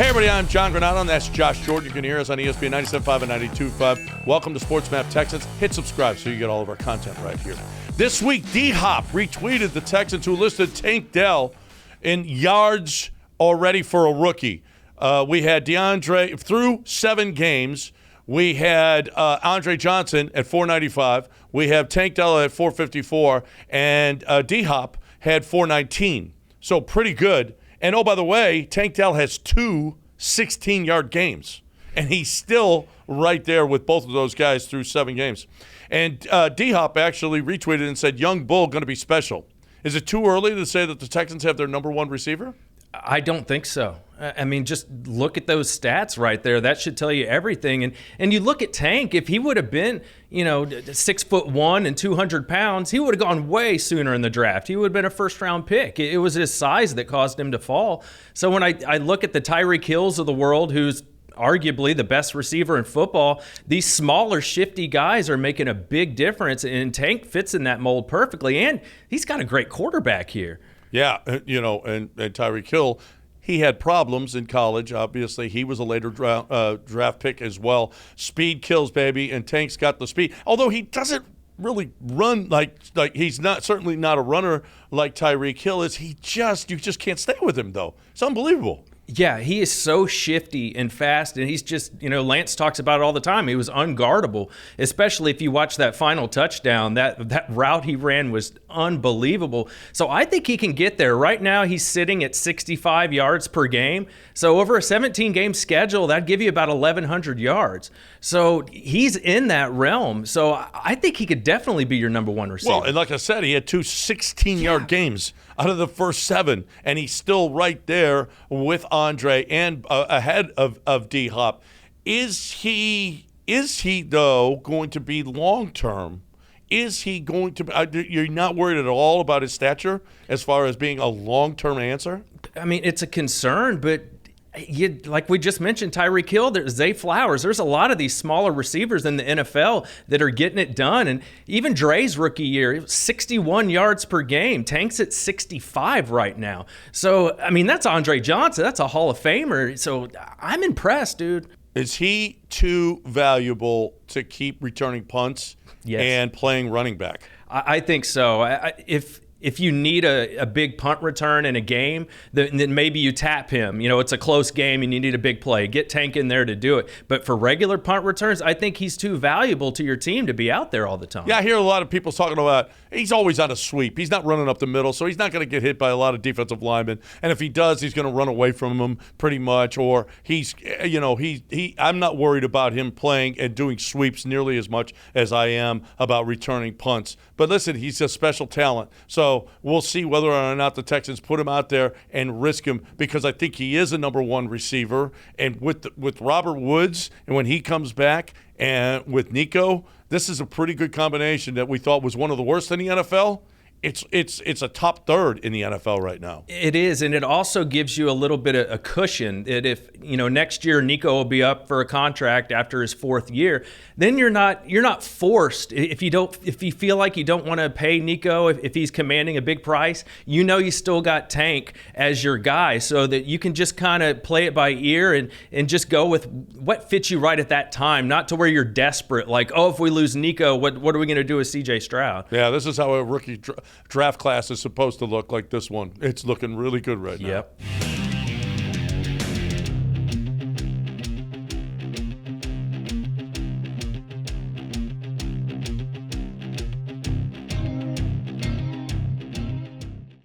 Hey everybody, I'm John Granado, and that's Josh Jordan. You can hear us on ESPN 97.5 and 92.5. Welcome to Sports Map Texans. Hit subscribe so you get all of our content right here. This week, D-Hop retweeted the Texans who listed Tank Dell in yards already for a rookie. We had DeAndre through 7 games. We had Andre Johnson at 495. We have Tank Dell at 454, and D-Hop had 419. So pretty good. And, oh, by the way, Tank Dell has 2 16-yard games, and he's still right there with both of those guys through 7 games. And D-Hop actually retweeted and said, young bull going to be special. Is it too early to say that the Texans have their number 1 receiver? I don't think so. I mean, just look at those stats right there. That should tell you everything. And you look at Tank, if he would have been, 6'1" and 200 pounds, he would have gone way sooner in the draft. He would have been a first-round pick. It was his size that caused him to fall. So when I look at the Tyreek Hills of the world, who's arguably the best receiver in football, these smaller, shifty guys are making a big difference, and Tank fits in that mold perfectly. And he's got a great quarterback here. Yeah, and Tyreek Hill, he had problems in college. Obviously, he was a later draft pick as well. Speed kills, baby, and Tank's got the speed. Although he doesn't really run like he's certainly not a runner like Tyreek Hill is. You just can't stay with him though. It's unbelievable. Yeah, he is so shifty and fast, and he's just, Lance talks about it all the time. He was unguardable, especially if you watch that final touchdown. That route he ran was unbelievable. So I think he can get there. Right now, he's sitting at 65 yards per game. So over a 17-game schedule, that'd give you about 1,100 yards. So he's in that realm. So I think he could definitely be your number 1 receiver. Well, and like I said, he had 2 16-yard games out of the first 7, and he's still right there with Andre and ahead of D-Hop. Is he though going to be long-term? Is he going to you're not worried at all about his stature as far as being a long-term answer? I mean, it's a concern, but like we just mentioned, Tyreek Hill, there's Zay Flowers. There's a lot of these smaller receivers in the NFL that are getting it done. And even Dre's rookie year, 61 yards per game. Tank's at 65 right now. So, I mean, that's Andre Johnson. That's a Hall of Famer. So I'm impressed, dude. Is he too valuable to keep returning punts and playing running back? I think so. If you need a big punt return in a game, then maybe you tap him. It's a close game and you need a big play. Get Tank in there to do it. But for regular punt returns, I think he's too valuable to your team to be out there all the time. Yeah, I hear a lot of people talking about he's always on a sweep. He's not running up the middle, so he's not going to get hit by a lot of defensive linemen. And if he does, he's going to run away from them pretty much. Or I'm not worried about him playing and doing sweeps nearly as much as I am about returning punts. But listen, he's a special talent. So we'll see whether or not the Texans put him out there and risk him, because I think he is a number 1 receiver. And with Robert Woods, and when he comes back, and with Nico, this is a pretty good combination that we thought was one of the worst in the NFL. It's a top 3rd in the NFL right now. It is, and it also gives you a little bit of a cushion that if next year Nico will be up for a contract after his 4th year, then you're not forced. If you feel like you don't want to pay Nico if he's commanding a big price, you still got Tank as your guy, so that you can just kind of play it by ear and just go with what fits you right at that time, not to where you're desperate. Like, if we lose Nico, what are we going to do with CJ Stroud? Yeah, this is how a rookie draft class is supposed to look like this one. It's looking really good right now. Yep.